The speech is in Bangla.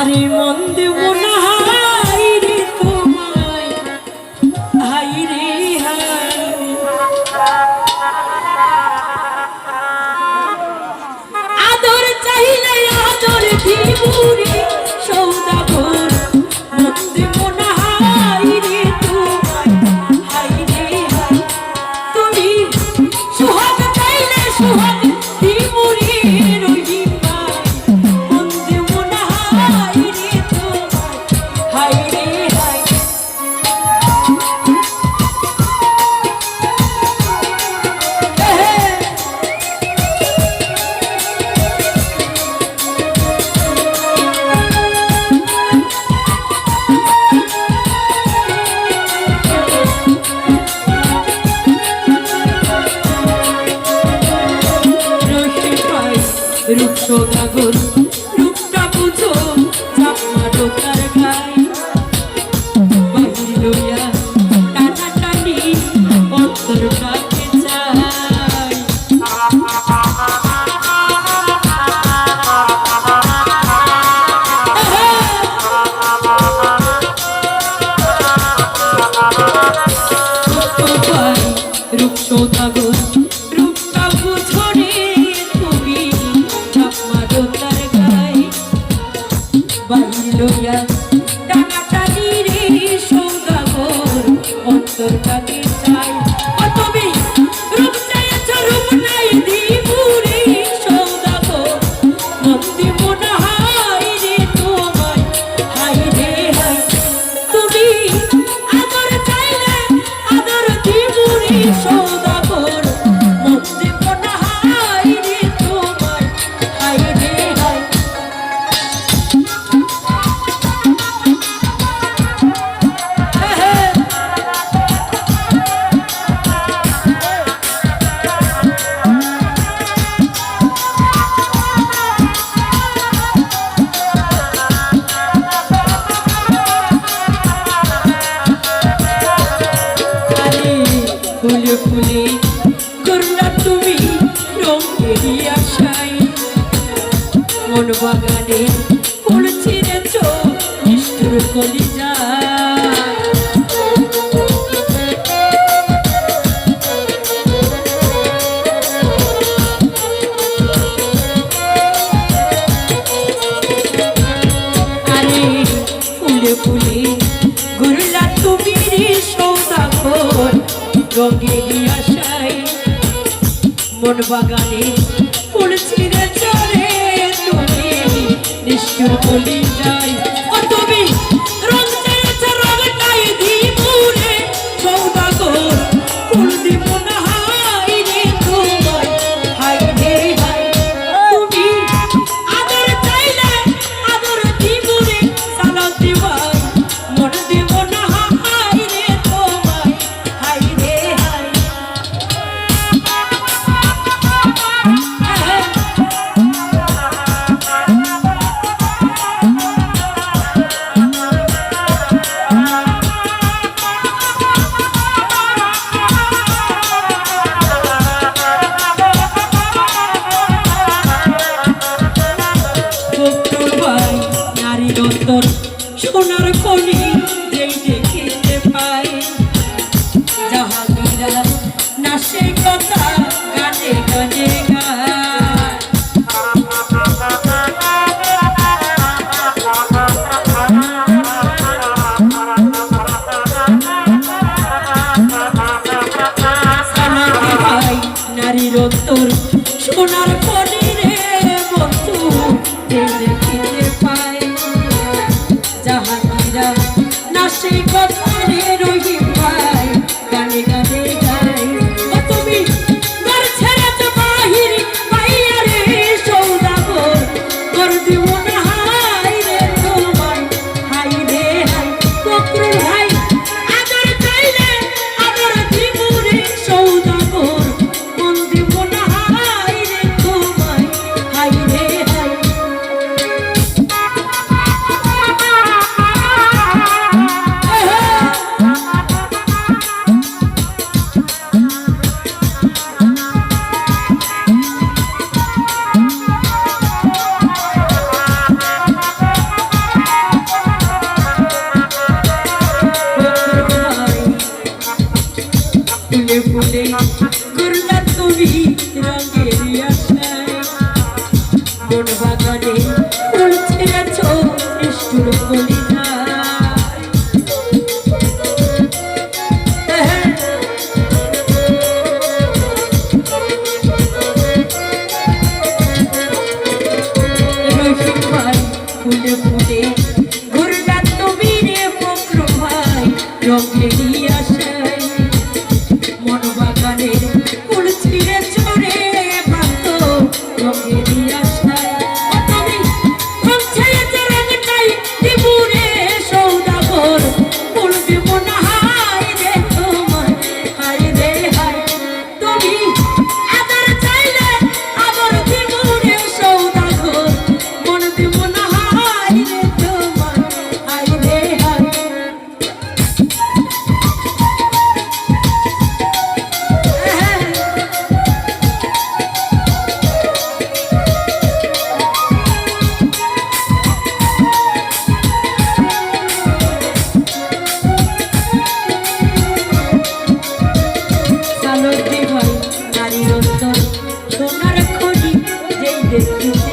আরে মন দেব না হাই রে তোমায়, হাই রে হাই। আদর চাইলে আদর দিব রে সৌদাগর, মন দেব না হাই রে তোমায়, হাই রে হাই। তুমি সুহাগ চাইলে সুহাগ দিব রে রহিম ভাই, মন দেব না হাই রে তোমায়, হাই রে হাই। রূপ সৌদাগর রূপটা বুঝো, চাপমা ঢোকার গায়, বাহির লইয়া টানা টানি অন্তরটাকে চাই। রূপ সৌদাগর রূপটা বুঝো রে তুমি, চাপমা ঢোকার গায়, বাহির লইয়া টানা টানি রে সৌদাগর অন্তরটাকে চাই। ও তুমি রূপ চাইছ রূপ নাই দিব রে সৌদাগর, মন দিব না হাই রে তোমায়, হাই রে হাই। তুমি আদর চাইলে আদর দিব রে সৌদাগর, মন দিব না হাই রে তোমায়, হাই রে হাই। ফুলে ফুলে করলা তুমি রঙেরই আশায়, মন বাগানে ফুল ছিঁড়েছ নিষ্ঠুর কলিজায়। আরে ফুলে ফুলে ঘুরলা তুমি রে সৌদাগর, রঙেরই আশায় মন বাগানে ফুল ছিঁড়ে চলে তুমি নিষ্ঠুর কলিজায়। ও তুমি রং চেয়েছ রংটাই দিব রে সৌদাগর, ফুল দিব না হাই রে তোমায়, হাই রে হাই। তুমি আদর চাইলে আদর দিব রে সালাতি ভাই, মন দিব না হাই রে তোমায়, হাই রে হাই। নারীর অন্তর সোনার কলি যেই দেখিতে পাই, জাহাঙ্গীরা না সেই কথা গানে গানে গায়। নারীর অন্তর সোনার কলি রে বন্ধু যেই দেখিতে পাই, জাহাঙ্গীরা না সেই কথা রে রহিম ভাই গানে গানে গায়। ও তুমি ঘর ছেড়েছ বাহির পাইয়া রে সৌদাগর, ঘর দিব না হাই রে তোমায়, হাই রে হাই। ফকরুল ভাই আদর চাইলে আদর দিব রে সৌদাগর, মন দিব না হাই রে তোমায়, কোন বাগানে ফুল ছেড়েছ নিষ্ঠুর কলিজা ফুলে ফুলে ঘুরলা তুমি রে ফকর ভাই রঙেরই আশায় মন বাগানের ফুল ছিঁড়ে চড়ে ভাত রঙেরই আশায় তুমি রঙছে রঙটাই দিবুরে সৌদাগর ফুল দিব না হায় রে তোমার হায় রে হায় তুমি আদর চাইলে আদর দিবুরে সৌদাগর মন দিব না সোনার খনি যেই দেখি